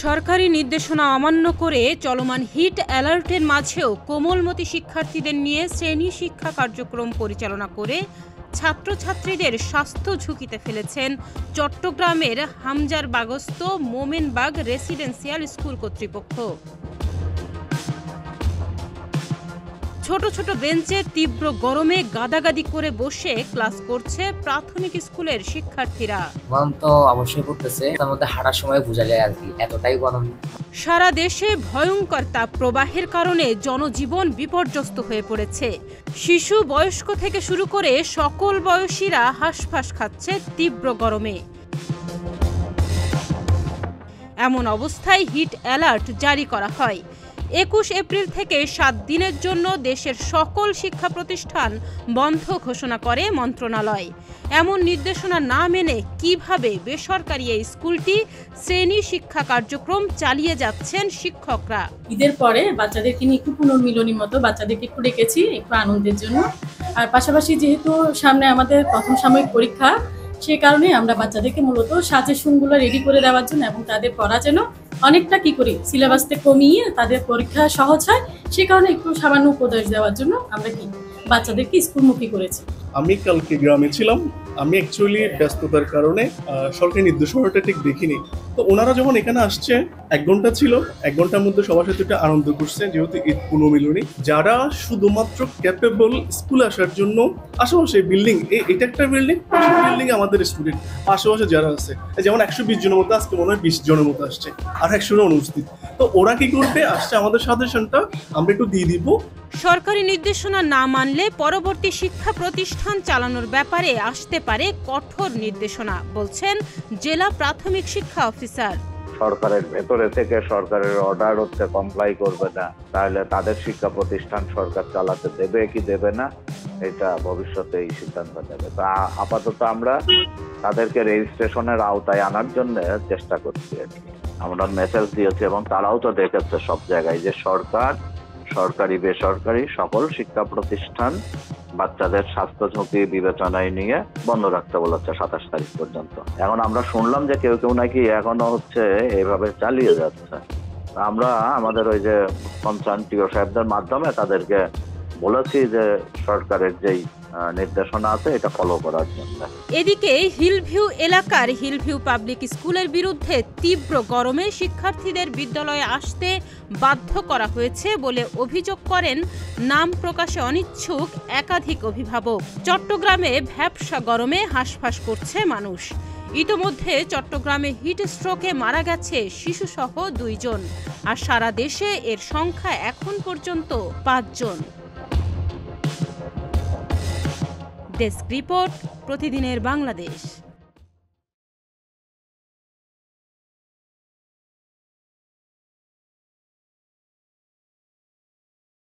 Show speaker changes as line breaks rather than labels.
সরকারি নির্দেশনা অমান্য করে চলমান হিট অ্যালার্টের মাঝেও কোমলমতি শিক্ষার্থীদের নিয়ে শ্রেণী শিক্ষা কার্যক্রম পরিচালনা করে ছাত্রছাত্রীদের স্বাস্থ্য ঝুঁকিতে ফেলেছেন চট্টগ্রামের হামজারবাগস্থ মোমেনবাগ রেসিডেন্সিয়াল স্কুল কর্তৃপক্ষ। ছোট ছোট বেঞ্চে তীব্র গরমে গাদাগাদি করে বসে ক্লাস করছে প্রাথমিক স্কুলের শিক্ষার্থীরা।
গরম তো অবশ্যই পড়তেছে, তার মধ্যে হাঁটার সময় বোঝা যায় আর কি এতটাই গরম।
সারা দেশে ভয়ঙ্কর তাপ প্রবাহের কারণে জনজীবন বিপর্যস্ত হয়ে পড়েছে। শিশু বয়স্ক থেকে শুরু করে সকল বয়সীরা হাঁসফাঁস খাচ্ছে তীব্র গরমে। এমন অবস্থায় হিট অ্যালার্ট জারি করা হয়। 21 এপ্রিল থেকে 7 দিনের জন্য দেশের সকল শিক্ষা প্রতিষ্ঠান বন্ধ ঘোষণা করে মন্ত্রণালয়। এমন নির্দেশনা না মেনে কিভাবে বেসরকারি এই স্কুলটি শ্রেণী শিক্ষা কার্যক্রম চালিয়ে যাচ্ছেন শিক্ষকরা?
ঈদের পরে বাচ্চাদেরকে নিয়ে একটু পুনর্মিলনীর মতো বাচ্চাদেরকে একটু ডেকেছি একটু আনন্দের জন্য। আর পাশাপাশি যেহেতু সামনে আমাদের প্রথম সাময়িক পরীক্ষা, সে কারণে আমরা বাচ্চাদেরকে মূলত সাজেশনগুলো রেডি করে দেওয়ার জন্য এবং তাদের পড়া যেন অনেকটা কি করি সিলেবাসতে কমিয়ে তাদের পরীক্ষা সহজ হয়, সে কারণে একটু সামান্য উপদেশ দেওয়ার জন্য আমরা কি বাচ্চাদেরকে স্কুলমুখী করেছি।
আমি কালকে গ্রামে ছিলাম, আমি অ্যাকচুয়ালি ব্যস্ততার কারণে সরকারি নির্দেশনাটা ঠিক দেখিনি। তো ওনারা যখন এখানে আসছে 1 ঘন্টা ছিল, 1 ঘন্টার মধ্যে সবার সাথে একটা আনন্দ করছে, যেহেতু ঈদ পুনর্মিলনী। যারা শুধুমাত্র ক্যাপেবল স্কুলে আসার জন্য আশেপাশে বিল্ডিং, এটা একটা বিল্ডিং আমাদের স্টুডেন্ট আশেপাশে যারা আছে, যেমন 120 জনের মতো আজকে মনে হয় 20 জনের মতো আসছে, আর 100 জন অনুপস্থিত। তো ওরা কি করবে, আসছে আমাদের সাজেশনটা আমরা একটু দিয়ে দিব।
সরকারি নির্দেশনা না মানলে পরবর্তী শিক্ষা প্রতিষ্ঠান চালানোর ব্যাপারে আসতে পারে কঠোর নির্দেশনা, বলছেন জেলা প্রাথমিক শিক্ষা অফিসার।
সরকারের ভেতরে থেকে সরকারের অর্ডার কমপ্লাই করবে না, তাহলে তাদের শিক্ষা প্রতিষ্ঠান সরকার চালাতে দেবে কি দেবে না এটা ভবিষ্যতে এই সিদ্ধান্ত নেবে। তা আপাতত আমরা তাদেরকে রেজিস্ট্রেশনের আওতায় আনার জন্য চেষ্টা করছি। আমরা মেসেজ দিয়েছি এবং তারাও তো দেখেছে সব জায়গায় যে সরকারি বেসরকারি সকল শিক্ষা প্রতিষ্ঠান বাচ্চাদের স্বাস্থ্য ঝুঁকি বিবেচনায় নিয়ে বন্ধ রাখতে বলেছে 27 তারিখ পর্যন্ত। এখন আমরা শুনলাম যে কেউ নাকি এখনো এইভাবে চালিয়ে যাচ্ছে। আমরা আমাদের ওই যে কনসার্ন টিও সাহেবদের মাধ্যমে তাদেরকে বলেছি যে সরকারের যেই নির্দেশনা আছে এটা ফলো করার জন্য।
এদিকে হিলভিউ এলাকার হিলভিউ পাবলিক স্কুলের বিরুদ্ধে তীব্র গরমে শিক্ষার্থীদের বিদ্যালয়ে আসতে বাধ্য করা হয়েছে বলে অভিযোগ করেন নাম প্রকাশে অনিচ্ছুক একাধিক অভিভাবক। চট্টগ্রামে ভ্যাপসা গরমে হাঁসফাঁস করছে মানুষ। ইতোমধ্যে চট্টগ্রামে হিট স্ট্রোকে মারা গেছে শিশুসহ 2 জন, আর সারা দেশে এর সংখ্যা এখন পর্যন্ত 5 জন। ডেস্ক রিপোর্ট, প্রতিদিনের বাংলাদেশ।